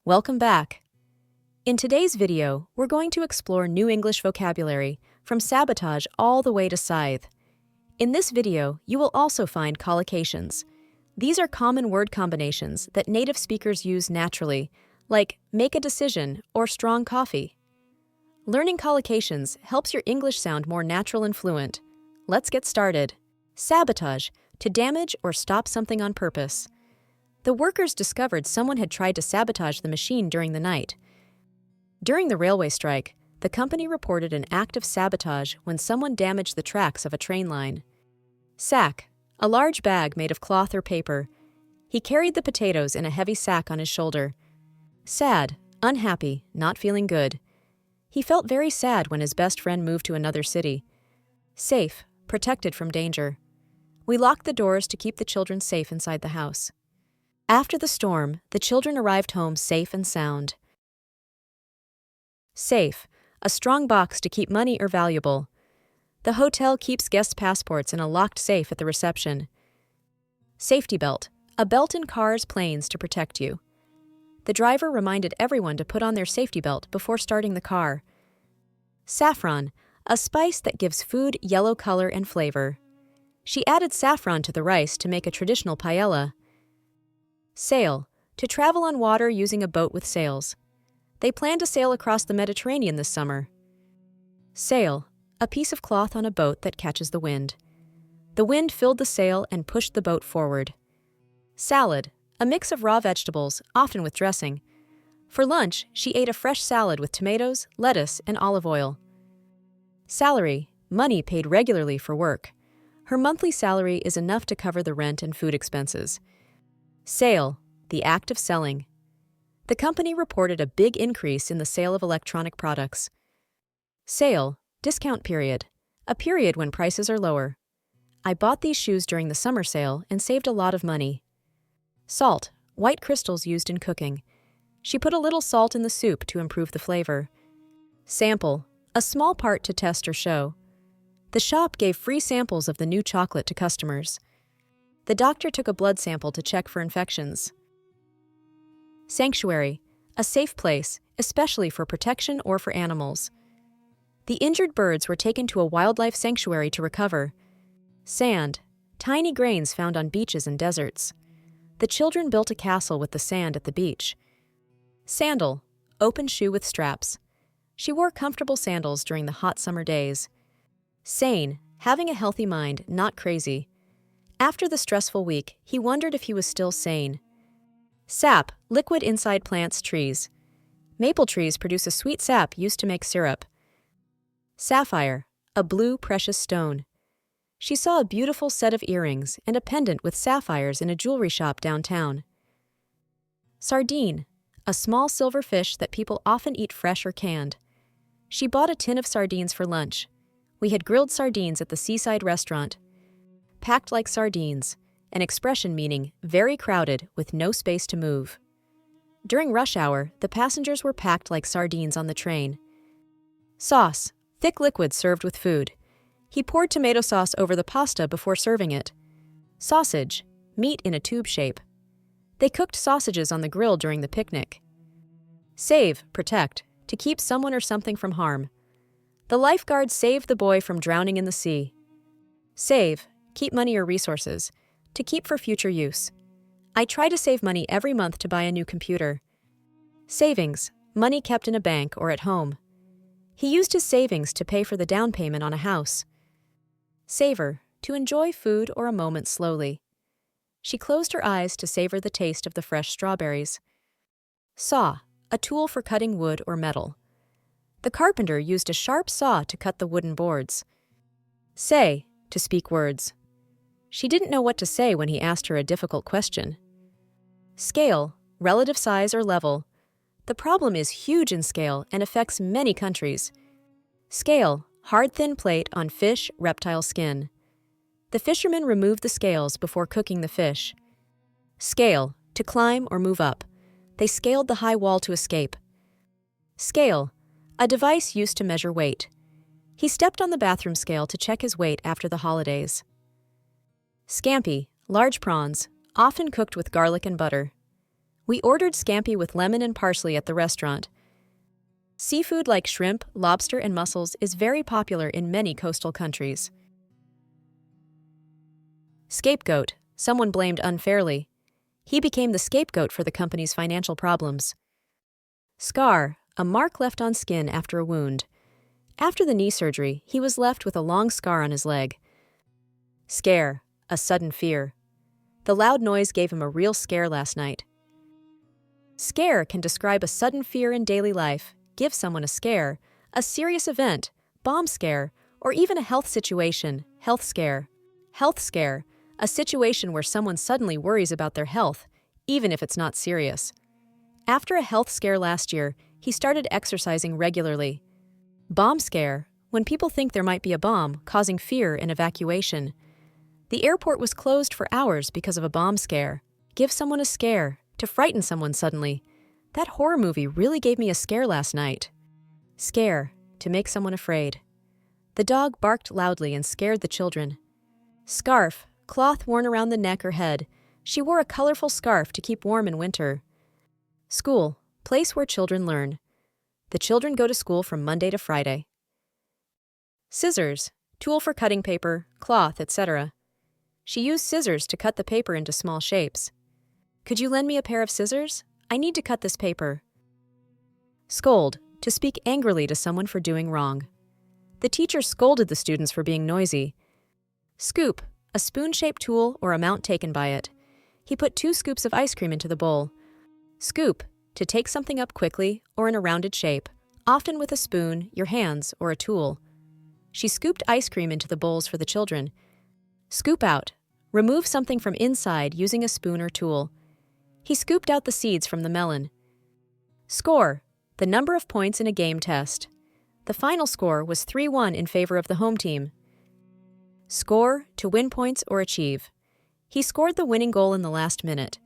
Welcome back. In today's video, we're going to explore new English vocabulary from Sabotage all the way to Scythe. In this video, you will also find collocations. These are common word combinations that native speakers use naturally, like make a decision or strong coffee. Learning collocations helps your English sound more natural and fluent. Let's get started. Sabotage, to damage or stop something on purpose. The workers discovered someone had tried to sabotage the machine during the night. During the railway strike, the company reported an act of sabotage when someone damaged the tracks of a train line. Sack, a large bag made of cloth or paper. He carried the potatoes in a heavy sack on his shoulder. Sad, unhappy, not feeling good. He felt very sad when his best friend moved to another city. Safe, protected from danger. We locked the doors to keep the children safe inside the house. After the storm, the children arrived home safe and sound. Safe, a strong box to keep money or valuable. The hotel keeps guests' passports in a locked safe at the reception. Safety belt, a belt in cars, planes to protect you. The driver reminded everyone to put on their safety belt before starting the car. Saffron, a spice that gives food yellow color and flavor. She added saffron to the rice to make a traditional paella. Sail, to travel on water using a boat with sails. They plan to sail across the Mediterranean this summer. Sail, a piece of cloth on a boat that catches the wind. The wind filled the sail and pushed the boat forward. Salad, a mix of raw vegetables, often with dressing. For lunch, she ate a fresh salad with tomatoes, lettuce, and olive oil. Salary, money paid regularly for work. Her monthly salary is enough to cover the rent and food expenses. Sale, the act of selling. The company reported a big increase in the sale of electronic products. Sale, discount period, a period when prices are lower. I bought these shoes during the summer sale and saved a lot of money. Salt, white crystals used in cooking. She put a little salt in the soup to improve the flavor. Sample, a small part to test or show. The shop gave free samples of the new chocolate to customers. The doctor took a blood sample to check for infections. Sanctuary, a safe place, especially for protection or for animals. The injured birds were taken to a wildlife sanctuary to recover. Sand, tiny grains found on beaches and deserts. The children built a castle with the sand at the beach. Sandal, open shoe with straps. She wore comfortable sandals during the hot summer days. Sane, having a healthy mind, not crazy. After the stressful week, he wondered if he was still sane. Sap, liquid inside plants, trees. Maple trees produce a sweet sap used to make syrup. Sapphire, a blue precious stone. She saw a beautiful set of earrings and a pendant with sapphires in a jewelry shop downtown. Sardine, a small silver fish that people often eat fresh or canned. She bought a tin of sardines for lunch. We had grilled sardines at the seaside restaurant. Packed like sardines, an expression meaning very crowded with no space to move. During rush hour, the passengers were packed like sardines on the train. Sauce, thick liquid served with food. He poured tomato sauce over the pasta before serving it. Sausage, meat in a tube shape. They cooked sausages on the grill during the picnic. Save, protect, to keep someone or something from harm. The lifeguard saved the boy from drowning in the sea. Save, keep money or resources, to keep for future use. I try to save money every month to buy a new computer. Savings, money kept in a bank or at home. He used his savings to pay for the down payment on a house. Savor, to enjoy food or a moment slowly. She closed her eyes to savor the taste of the fresh strawberries. Saw, a tool for cutting wood or metal. The carpenter used a sharp saw to cut the wooden boards. Say, to speak words. She didn't know what to say when he asked her a difficult question. Scale, relative size or level. The problem is huge in scale and affects many countries. Scale, hard thin plate on fish, reptile skin. The fishermen removed the scales before cooking the fish. Scale, to climb or move up. They scaled the high wall to escape. Scale, a device used to measure weight. He stepped on the bathroom scale to check his weight after the holidays. Scampi, large prawns, often cooked with garlic and butter. We ordered scampi with lemon and parsley at the restaurant. Seafood like shrimp, lobster, and mussels is very popular in many coastal countries. Scapegoat, someone blamed unfairly. He became the scapegoat for the company's financial problems. Scar, a mark left on skin after a wound. After the knee surgery, he was left with a long scar on his leg. Scare, a sudden fear. The loud noise gave him a real scare last night. Scare can describe a sudden fear in daily life, give someone a scare, a serious event, bomb scare, or even a health situation, health scare. Health scare, a situation where someone suddenly worries about their health, even if it's not serious. After a health scare last year, he started exercising regularly. Bomb scare, when people think there might be a bomb, causing fear and evacuation. The airport was closed for hours because of a bomb scare. Give someone a scare, to frighten someone suddenly. That horror movie really gave me a scare last night. Scare, to make someone afraid. The dog barked loudly and scared the children. Scarf, cloth worn around the neck or head. She wore a colorful scarf to keep warm in winter. School, place where children learn. The children go to school from Monday to Friday. Scissors, tool for cutting paper, cloth, etc. She used scissors to cut the paper into small shapes. Could you lend me a pair of scissors? I need to cut this paper. Scold, to speak angrily to someone for doing wrong. The teacher scolded the students for being noisy. Scoop, a spoon-shaped tool or amount taken by it. He put 2 scoops of ice cream into the bowl. Scoop, to take something up quickly or in a rounded shape, often with a spoon, your hands, or a tool. She scooped ice cream into the bowls for the children. Scoop out, remove something from inside using a spoon or tool. He scooped out the seeds from the melon. Score, the number of points in a game test. The final score was 3-1 in favor of the home team. Score, to win points or achieve. He scored the winning goal in the last minute.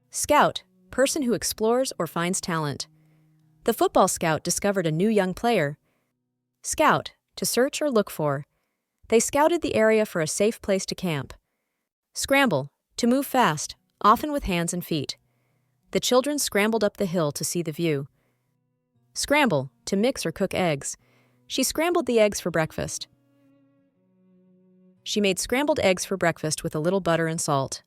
Scout, person who explores or finds talent. The football scout discovered a new young player. Scout, to search or look for. They scouted the area for a safe place to camp. Scramble, to move fast, often with hands and feet. The children scrambled up the hill to see the view. Scramble, to mix or cook eggs. She scrambled the eggs for breakfast. She made scrambled eggs for breakfast with a little butter and salt.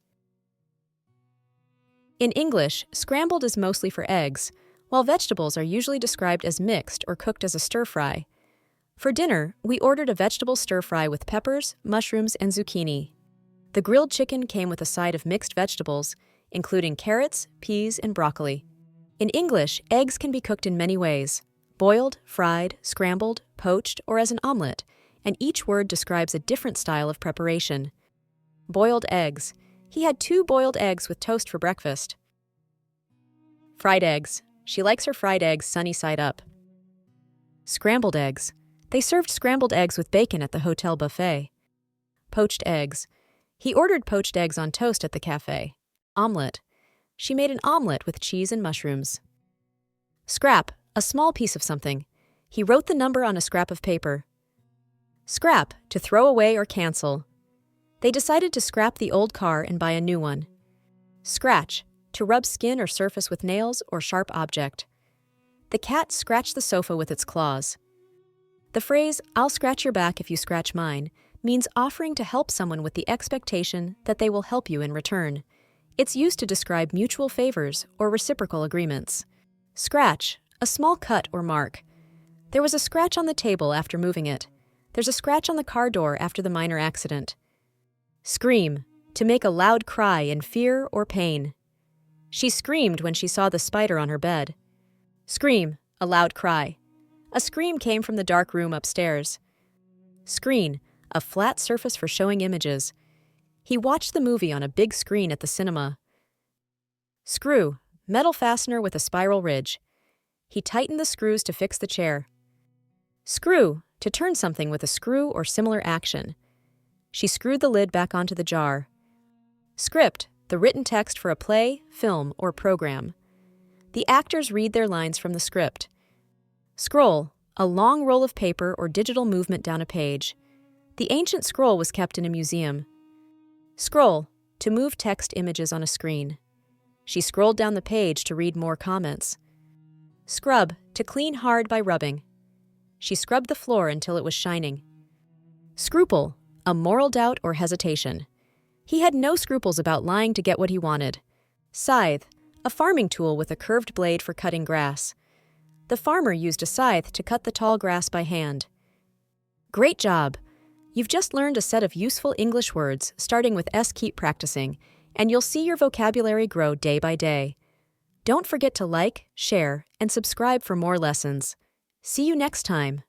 In English, scrambled is mostly for eggs, while vegetables are usually described as mixed or cooked as a stir-fry. For dinner, we ordered a vegetable stir-fry with peppers, mushrooms, and zucchini. The grilled chicken came with a side of mixed vegetables, including carrots, peas, and broccoli. In English, eggs can be cooked in many ways: boiled, fried, scrambled, poached, or as an omelet, and each word describes a different style of preparation. Boiled eggs. He had 2 boiled eggs with toast for breakfast. Fried eggs. She likes her fried eggs sunny side up. Scrambled eggs. They served scrambled eggs with bacon at the hotel buffet. Poached eggs. He ordered poached eggs on toast at the cafe. Omelet. She made an omelet with cheese and mushrooms. Scrap, a small piece of something. He wrote the number on a scrap of paper. Scrap, to throw away or cancel. They decided to scrap the old car and buy a new one. Scratch, to rub skin or surface with nails or sharp object. The cat scratched the sofa with its claws. The phrase, "I'll scratch your back if you scratch mine," means offering to help someone with the expectation that they will help you in return. It's used to describe mutual favors or reciprocal agreements. Scratch, a small cut or mark. There was a scratch on the table after moving it. There's a scratch on the car door after the minor accident. Scream, to make a loud cry in fear or pain. She screamed when she saw the spider on her bed. Scream, a loud cry. A scream came from the dark room upstairs. Screen, a flat surface for showing images. He watched the movie on a big screen at the cinema. Screw, metal fastener with a spiral ridge. He tightened the screws to fix the chair. Screw, to turn something with a screw or similar action. She screwed the lid back onto the jar. Script, the written text for a play, film, or program. The actors read their lines from the script. Scroll, a long roll of paper or digital movement down a page. The ancient scroll was kept in a museum. Scroll, to move text images on a screen. She scrolled down the page to read more comments. Scrub, to clean hard by rubbing. She scrubbed the floor until it was shining. Scruple, a moral doubt or hesitation. He had no scruples about lying to get what he wanted. Scythe, a farming tool with a curved blade for cutting grass. The farmer used a scythe to cut the tall grass by hand. Great job! You've just learned a set of useful English words, starting with S. Keep practicing, and you'll see your vocabulary grow day by day. Don't forget to like, share, and subscribe for more lessons. See you next time.